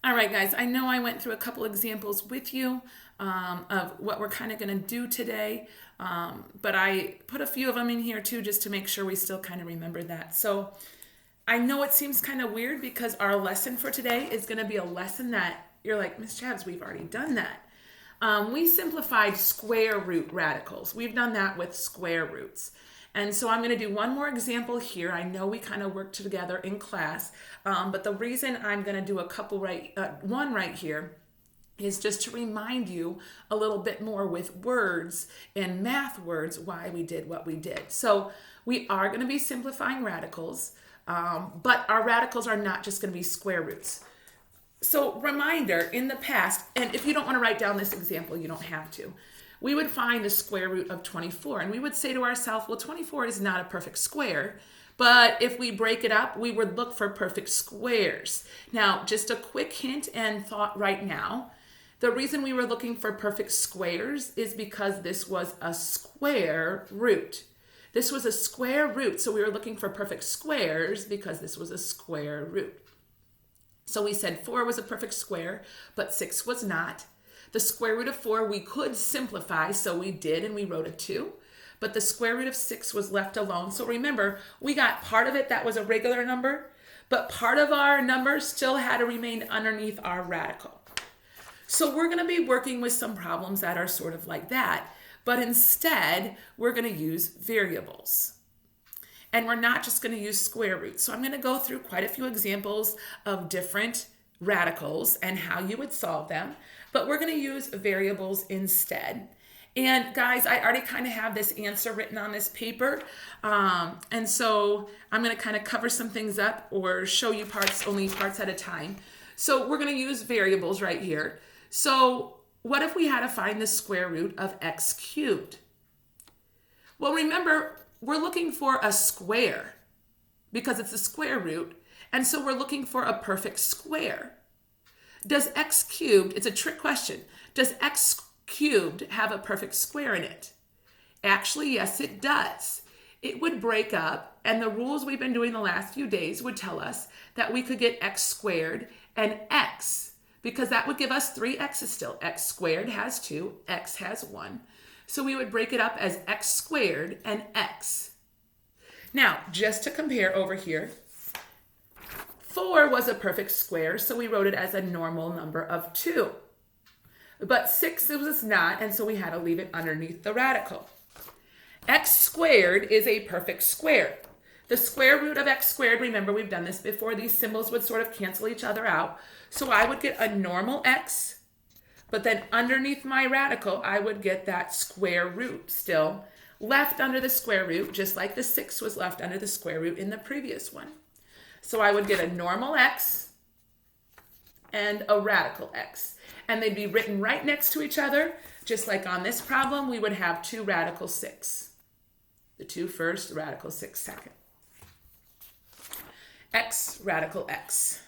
All right, guys, I know I went through a couple examples with you of what we're kind of going to do today, but I put a few of them in here too just to make sure we still kind of remember that. So I know it seems kind of weird because our lesson for today is going to be a lesson that you're like, Miss Chavs, we've already done that. We simplified square root radicals. We've done that with square roots. And so I'm going to do one more example here. I know we kind of worked together in class, but the reason I'm going to do one right here is just to remind you a little bit more with words and math words why we did what we did. So we are going to be simplifying radicals, but our radicals are not just going to be square roots. So reminder, in the past, and if you don't want to write down this example, you don't have to. We would find the square root of 24, and we would say to ourselves, well, 24 is not a perfect square, but if we break it up, we would look for perfect squares. Now, just a quick hint and thought right now, the reason we were looking for perfect squares is because this was a square root. This was a square root, so we were looking for perfect squares because this was a square root. So we said 4 was a perfect square, but 6 was not. The square root of 4 we could simplify, so we did, and we wrote a 2. But the square root of 6 was left alone. So remember, we got part of it that was a regular number, but part of our number still had to remain underneath our radical. So we're going to be working with some problems that are sort of like that, but instead, we're going to use variables. And we're not just going to use square roots. So I'm going to go through quite a few examples of different radicals and how you would solve them, but we're going to use variables instead. And guys, I already kind of have this answer written on this paper. And so I'm going to kind of cover some things up or show you only parts at a time. So we're going to use variables right here. So what if we had to find the square root of x cubed? Well, remember, we're looking for a square because it's a square root. And so we're looking for a perfect square. Does x cubed, it's a trick question, does x cubed have a perfect square in it? Actually, yes, it does. It would break up, and the rules we've been doing the last few days would tell us that we could get x squared and x, because that would give us 3 x's still. X squared has 2, x has 1. So we would break it up as x squared and x. Now, just to compare over here, 4 was a perfect square, so we wrote it as a normal number of 2. But 6 it was not, and so we had to leave it underneath the radical. X squared is a perfect square. The square root of x squared, remember we've done this before, these symbols would sort of cancel each other out. So I would get a normal x, but then underneath my radical, I would get that square root still left under the square root, just like the 6 was left under the square root in the previous one. So I would get a normal x and a radical x. And they'd be written right next to each other, just like on this problem, we would have 2 radical 6. The 2 first, radical 6 second. X, radical x.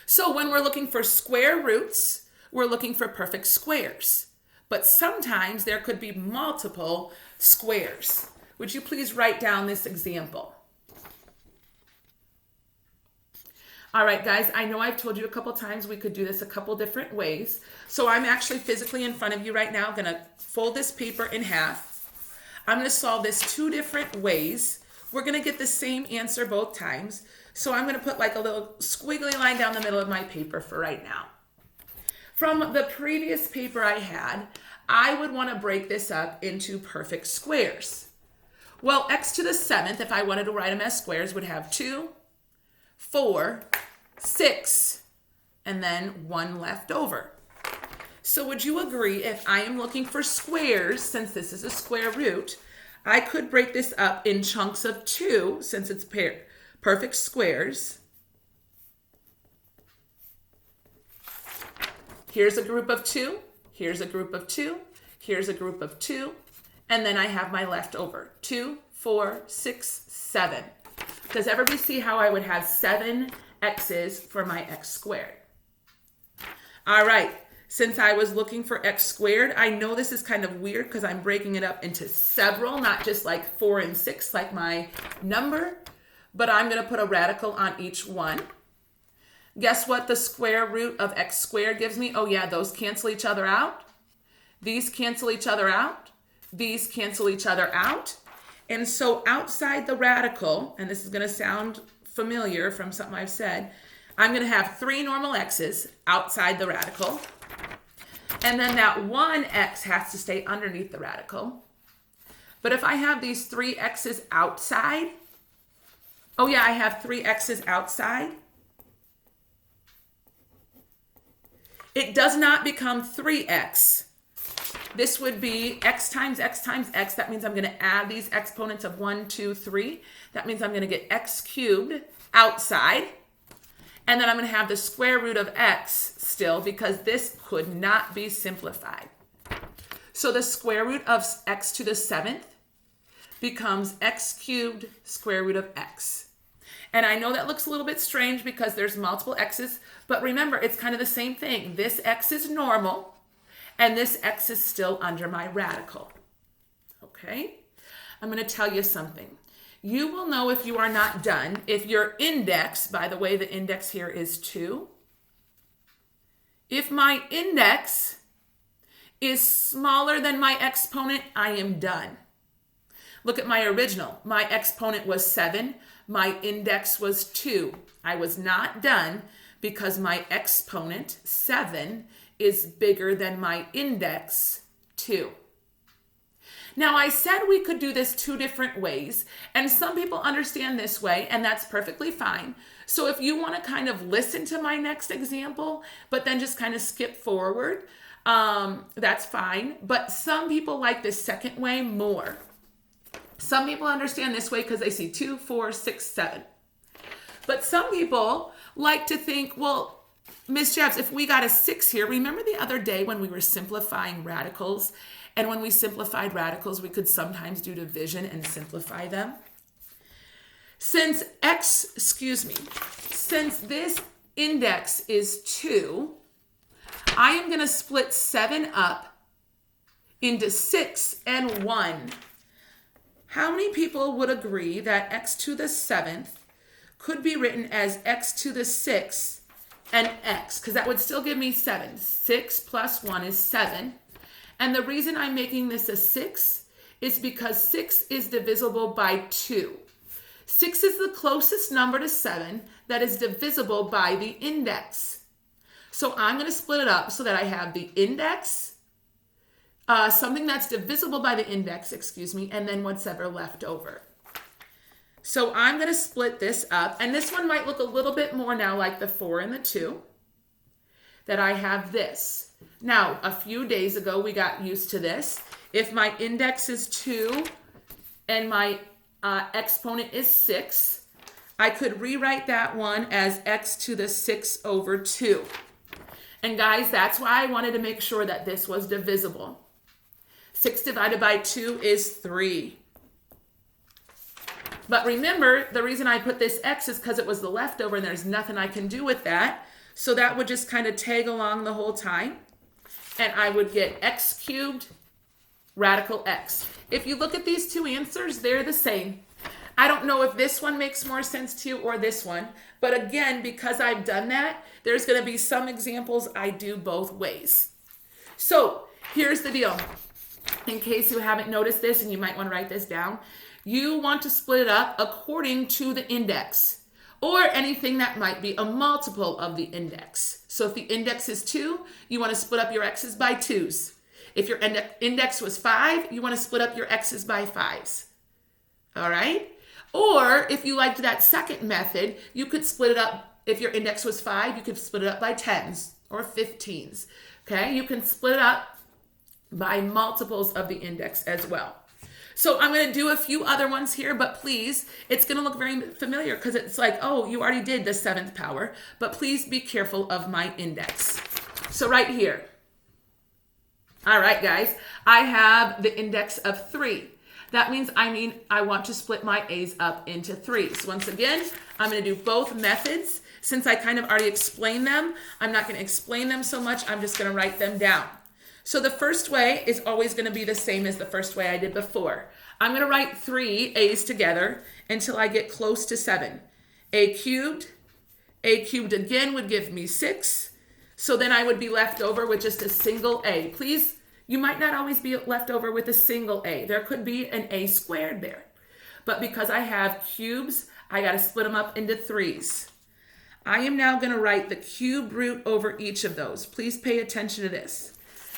So when we're looking for square roots, we're looking for perfect squares. But sometimes there could be multiple squares. Would you please write down this example? All right, guys, I know I've told you a couple times we could do this a couple different ways. So I'm actually physically in front of you right now. I'm going to fold this paper in half. I'm going to solve this 2 different ways. We're going to get the same answer both times. So I'm going to put like a little squiggly line down the middle of my paper for right now. From the previous paper I had, I would want to break this up into perfect squares. Well, x to the 7th, if I wanted to write them as squares, would have 2, 4, 6, and then 1 left over. So would you agree if I am looking for squares, since this is a square root, I could break this up in chunks of 2, since it's perfect squares. Here's a group of 2, here's a group of 2, here's a group of 2, and then I have my leftover, 2, 4, 6, 7. Does everybody see how I would have 7 x's for my x squared? All right, since I was looking for x squared, I know this is kind of weird because I'm breaking it up into several, not just like 4 and 6 like my number, but I'm going to put a radical on each one. Guess what the square root of x squared gives me? Oh yeah, those cancel each other out. These cancel each other out. These cancel each other out. And so outside the radical, and this is going to sound familiar from something I've said, I'm going to have 3 normal x's outside the radical. And then that 1x has to stay underneath the radical. But if I have these 3 x's outside, oh yeah, I have 3 x's outside. It does not become 3x. This would be x times x times x. That means I'm going to add these exponents of 1, 2, 3. That means I'm going to get x cubed outside. And then I'm going to have the square root of x still because this could not be simplified. So the square root of x to the 7th becomes x cubed square root of x. And I know that looks a little bit strange because there's multiple x's, but remember, it's kind of the same thing. This x is normal, and this x is still under my radical. Okay? I'm going to tell you something. You will know if you are not done if your index, by the way, the index here is 2. If my index is smaller than my exponent, I am done. Look at my original. My exponent was 7. My index was 2. I was not done because my exponent, 7, is bigger than my index, 2. Now, I said we could do this 2 different ways, and some people understand this way, and that's perfectly fine. So if you want to kind of listen to my next example, but then just kind of skip forward, that's fine. But some people like this second way more. Some people understand this way because they see 2, 4, 6, 7. But some people like to think, well, Miss Jabs, if we got a 6 here, remember the other day when we were simplifying radicals? And when we simplified radicals, we could sometimes do division and simplify them. Since this index is 2, I am going to split 7 up into 6 and 1. How many people would agree that x to the 7th could be written as x to the 6th and x? Because that would still give me 7. 6 plus 1 is 7. And the reason I'm making this a 6 is because 6 is divisible by 2. 6 is the closest number to 7 that is divisible by the index. So I'm going to split it up so that I have the index, something that's divisible by the index, and then what's ever left over. So I'm going to split this up, and this one might look a little bit more now like the 4 and the 2, that I have this. Now, a few days ago, we got used to this. If my index is 2 and my exponent is 6, I could rewrite that one as x to the 6 over 2. And guys, that's why I wanted to make sure that this was divisible. 6 divided by 2 is 3. But remember, the reason I put this x is because it was the leftover and there's nothing I can do with that. So that would just kind of tag along the whole time. And I would get x cubed radical x. If you look at these 2 answers, they're the same. I don't know if this one makes more sense to you or this one. But again, because I've done that, there's going to be some examples I do both ways. So here's the deal. In case you haven't noticed this, and you might want to write this down, you want to split it up according to the index or anything that might be a multiple of the index. So if the index is 2, you want to split up your x's by 2's. If your index was 5, you want to split up your x's by 5's. All right? Or if you liked that second method, you could split it up. If your index was 5, you could split it up by 10's or 15's. Okay? You can split it up by multiples of the index as well. So I'm going to do a few other ones here, but please, it's going to look very familiar because it's like, oh, you already did the 7th power, but please be careful of my index. So right here. All right, guys, I have the index of 3. That means I want to split my a's up into 3's. Once again, I'm going to do both methods. Since I kind of already explained them, I'm not going to explain them so much. I'm just going to write them down. So the first way is always going to be the same as the first way I did before. I'm going to write 3 a's together until I get close to 7. A cubed, A cubed again would give me 6. So then I would be left over with just a single A. Please, you might not always be left over with a single A. There could be an A squared there. But because I have cubes, I got to split them up into 3s. I am now going to write the cube root over each of those. Please pay attention to this.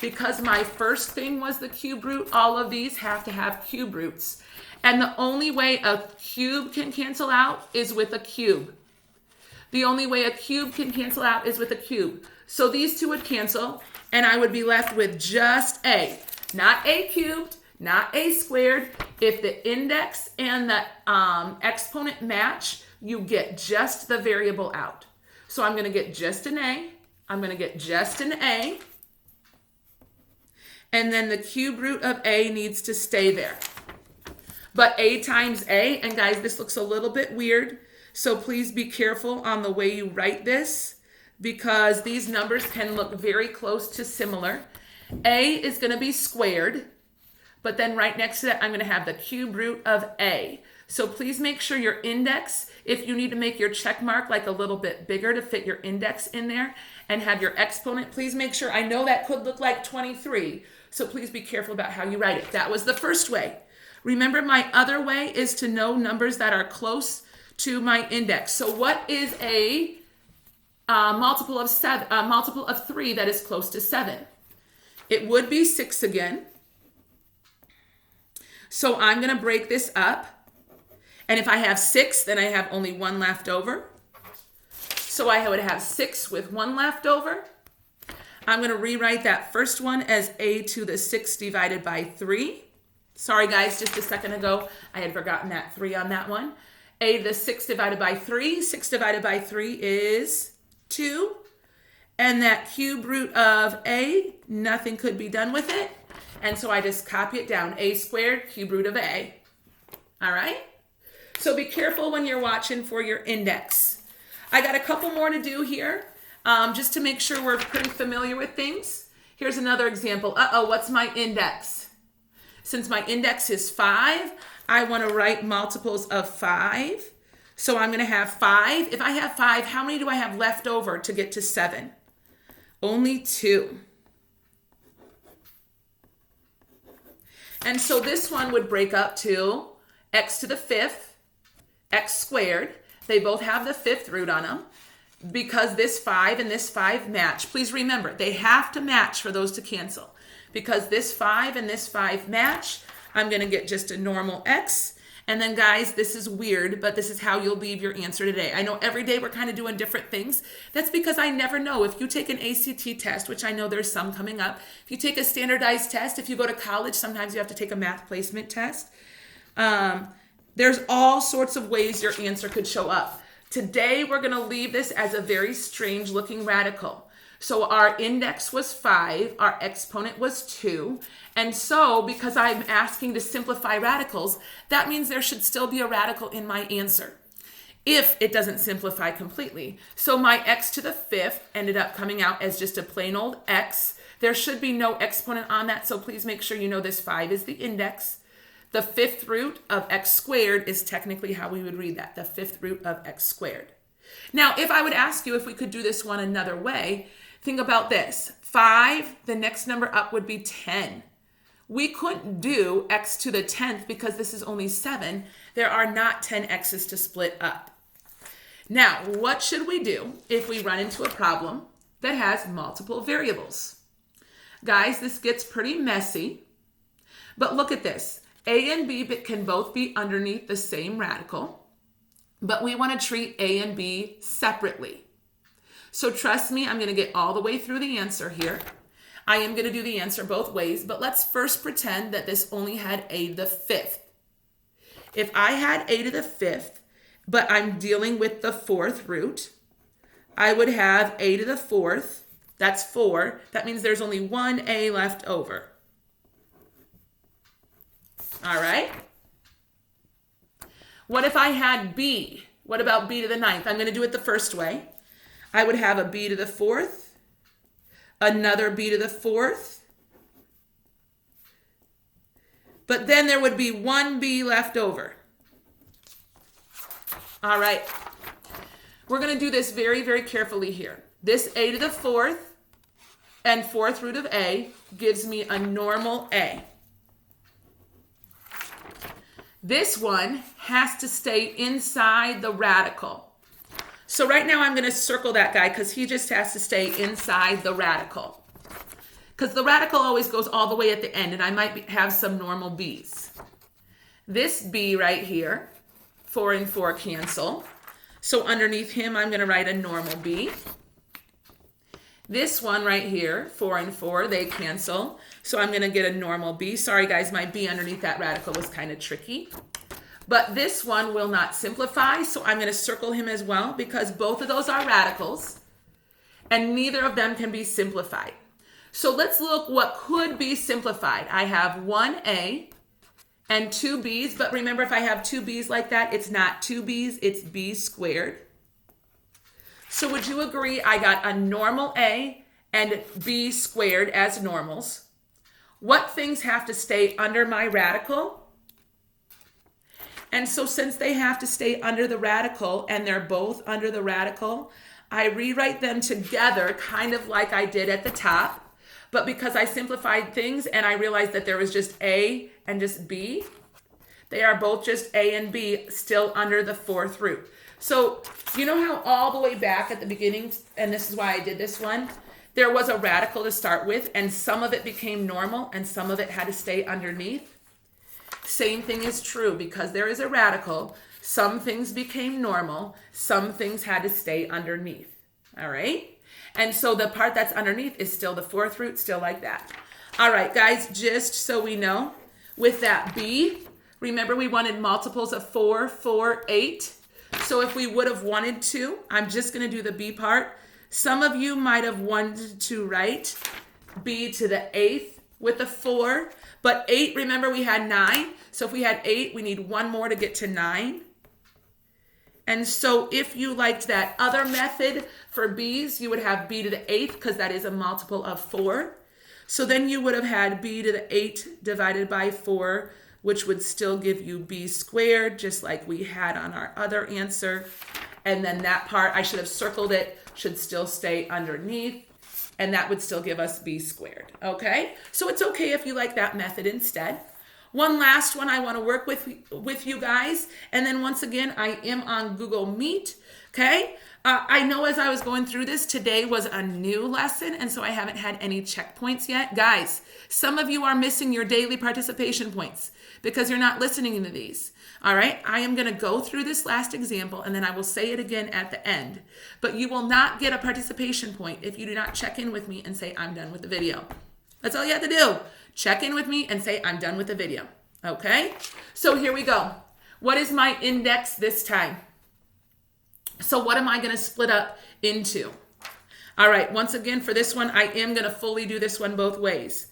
Because my first thing was the cube root, all of these have to have cube roots. And the only way a cube can cancel out is with a cube. The only way a cube can cancel out is with a cube. So these two would cancel, and I would be left with just A. Not A cubed, not A squared. If the index and the exponent match, you get just the variable out. So I'm going to get just an A. I'm going to get just an A. And then the cube root of A needs to stay there. But A times A, and guys, this looks a little bit weird, so please be careful on the way you write this because these numbers can look very close to similar. A is going to be squared, but then right next to that, I'm going to have the cube root of A. So please make sure your index, if you need to make your check mark like a little bit bigger to fit your index in there and have your exponent, please make sure, I know that could look like 23, so please be careful about how you write it. That was the first way. Remember, my other way is to know numbers that are close to my index. So what is a multiple of 3 that is close to 7? It would be 6 again. So I'm going to break this up. And if I have 6, then I have only 1 left over. So I would have 6 with 1 left over. I'm going to rewrite that first one as a to the 6 divided by 3. Sorry, guys, just a second ago, I had forgotten that 3 on that one. A to the 6 divided by 3. 6 divided by 3 is 2. And that cube root of A, nothing could be done with it. And so I just copy it down. A squared, cube root of A. All right? So be careful when you're watching for your index. I got a couple more to do here, just to make sure we're pretty familiar with things. Here's another example. What's my index? Since my index is 5, I want to write multiples of 5. So I'm going to have 5. If I have 5, how many do I have left over to get to 7? Only 2. And so this one would break up to x to the 5th, x squared. They both have the 5th root on them. Because this 5 and this 5 match. Please remember, they have to match for those to cancel. Because this 5 and this 5 match, I'm going to get just a normal x. And then, guys, this is weird, but this is how you'll leave your answer today. I know every day we're kind of doing different things. That's because I never know. If you take an ACT test, which I know there's some coming up, if you take a standardized test, if you go to college, sometimes you have to take a math placement test. There's all sorts of ways your answer could show up. Today, we're going to leave this as a very strange looking radical. So our index was 5, our exponent was 2. And so, because I'm asking to simplify radicals, that means there should still be a radical in my answer if it doesn't simplify completely. So my x to the 5th ended up coming out as just a plain old x. There should be no exponent on that, so please make sure you know this 5 is the index. The 5th root of x squared is technically how we would read that, the 5th root of x squared. Now, if I would ask you if we could do this one another way, think about this. 5, the next number up would be 10. We couldn't do x to the 10th because this is only 7. There are not 10 x's to split up. Now, what should we do if we run into a problem that has multiple variables? Guys, this gets pretty messy, but look at this. A and B can both be underneath the same radical, but we want to treat A and B separately. So trust me, I'm going to get all the way through the answer here. I am going to do the answer both ways, but let's first pretend that this only had A to the 5th. If I had A to the 5th, but I'm dealing with the 4th root, I would have A to the 4th, that's 4. That means there's only one A left over. All right? What if I had B? What about B to the 9th? I'm going to do it the first way. I would have a B to the 4th, another B to the 4th, but then there would be one B left over. All right. We're going to do this very, very carefully here. This a to the fourth and fourth root of a gives me a normal a. This one has to stay inside the radical. So right now I'm going to circle that guy because he just has to stay inside the radical. Because the radical always goes all the way at the end, and I might have some normal b's. This b right here, 4 and 4 cancel. So underneath him, I'm going to write a normal b. This one right here, 4 and 4, they cancel. So I'm going to get a normal b. Sorry, guys, my b underneath that radical was kind of tricky. But this one will not simplify, so I'm going to circle him as well because both of those are radicals, and neither of them can be simplified. So let's look what could be simplified. I have 1a and 2 b's, but remember if I have 2 b's like that, it's not 2 b's, it's b squared. So would you agree I got a normal a and b squared as normals? What things have to stay under my radical? And so since they have to stay under the radical and they're both under the radical, I rewrite them together kind of like I did at the top. But because I simplified things and I realized that there was just a and just b, they are both just a and b still under the fourth root. So you know how all the way back at the beginning, and this is why I did this one, there was a radical to start with and some of it became normal and some of it had to stay underneath? Same thing is true because there is a radical. Some things became normal. Some things had to stay underneath. All right? And so the part that's underneath is still the fourth root, still like that. All right, guys, just so we know, with that b, remember we wanted multiples of 4, 4, 8. So if we would have wanted to, I'm just going to do the b part. Some of you might have wanted to write b to the 8th with a 4. But 8, remember we had 9. So if we had 8, we need one more to get to 9. And so if you liked that other method for b's, you would have b to the 8th because that is a multiple of 4. So then you would have had b to the 8 divided by 4, which would still give you b squared, just like we had on our other answer. And then that part, I should have circled it, should still stay underneath. And that would still give us b squared, okay? So it's okay if you like that method instead. One last one I want to work with you guys. And then once again, I am on Google Meet, okay? I know as I was going through this, today was a new lesson, and so I haven't had any checkpoints yet. Guys, some of you are missing your daily participation points because you're not listening to these. All right, I am going to go through this last example and then I will say it again at the end. But you will not get a participation point if you do not check in with me and say, I'm done with the video. That's all you have to do. Check in with me and say, I'm done with the video. Okay, so here we go. What is my index this time? So what am I going to split up into? All right, once again, for this one, I am going to fully do this one both ways.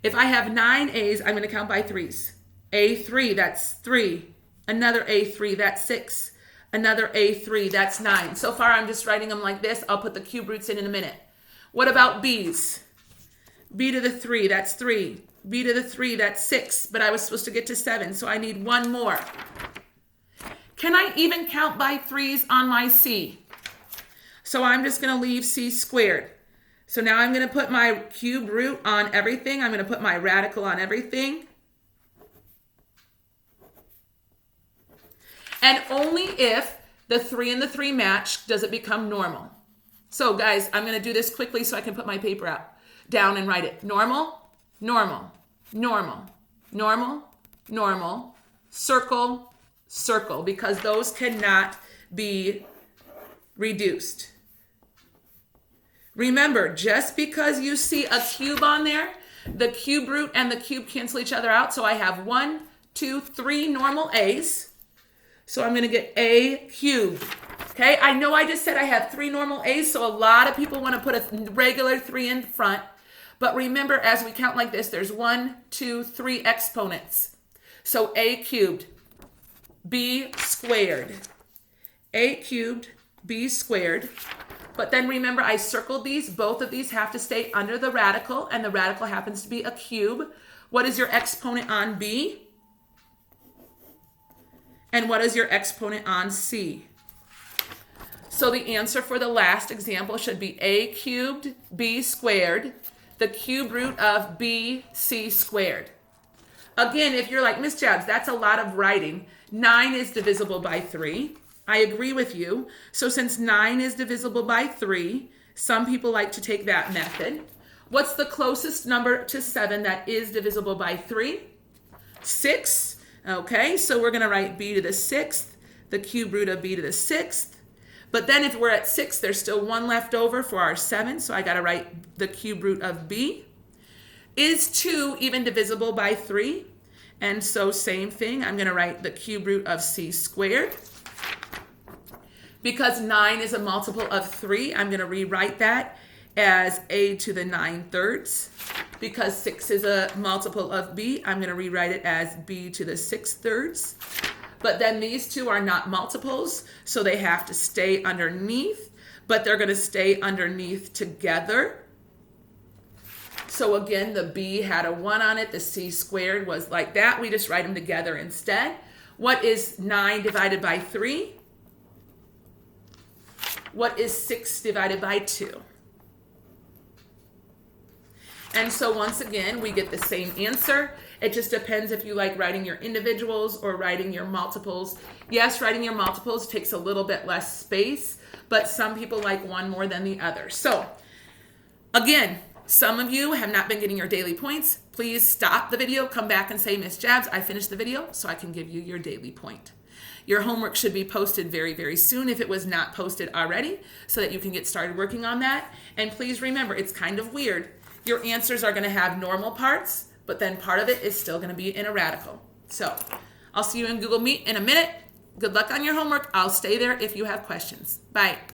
If I have 9 A's, I'm going to count by threes. A3, that's 3. Another A3, that's 6. Another A3, that's 9. So far, I'm just writing them like this. I'll put the cube roots in a minute. What about B's? B to the 3, that's 3. B to the 3, that's 6. But I was supposed to get to 7, so I need one more. Can I even count by threes on my C? So I'm just going to leave C squared. So now I'm going to put my cube root on everything. I'm going to put my radical on everything. And only if the 3 and the 3 match does it become normal. So guys, I'm going to do this quickly so I can put my paper down and write it. Normal, normal, normal, normal, normal, circle, circle, because those cannot be reduced. Remember, just because you see a cube on there, the cube root and the cube cancel each other out. So I have 1, 2, 3 normal A's. So I'm going to get A cubed. Okay, I know I just said I have 3 normal A's, so a lot of people want to put a regular 3 in front. But remember, as we count like this, there's 1, 2, 3 exponents. So A cubed, B squared. A cubed, B squared. But then remember, I circled these. Both of these have to stay under the radical, and the radical happens to be a cube. What is your exponent on B? And what is your exponent on C? So the answer for the last example should be a cubed b squared, the cube root of bc squared. Again, if you're like, Miss Jabs, that's a lot of writing. 9 is divisible by 3. I agree with you. So since 9 is divisible by 3, some people like to take that method. What's the closest number to 7 that is divisible by 3? 6. Okay, so we're going to write b to the 6th, the cube root of b to the 6th. But then if we're at 6, there's still 1 left over for our 7, so I got to write the cube root of b. Is 2 even divisible by 3? And so same thing, I'm going to write the cube root of c squared. Because 9 is a multiple of 3, I'm going to rewrite that as a to the 9/3. Because 6 is a multiple of b, I'm going to rewrite it as b to the 6/3. But then these two are not multiples, so they have to stay underneath, but they're going to stay underneath together. So again, the b had a 1 on it, the c squared was like that. We just write them together instead. What is 9 divided by 3? What is 6 divided by 2? And so once again, we get the same answer. It just depends if you like writing your individuals or writing your multiples. Yes, writing your multiples takes a little bit less space, but some people like one more than the other. So again, some of you have not been getting your daily points. Please stop the video, come back and say, Miss Jabs, I finished the video so I can give you your daily point. Your homework should be posted very, very soon if it was not posted already so that you can get started working on that. And please remember, it's kind of weird. Your answers are going to have normal parts, but then part of it is still going to be in a radical. So I'll see you in Google Meet in a minute. Good luck on your homework. I'll stay there if you have questions. Bye.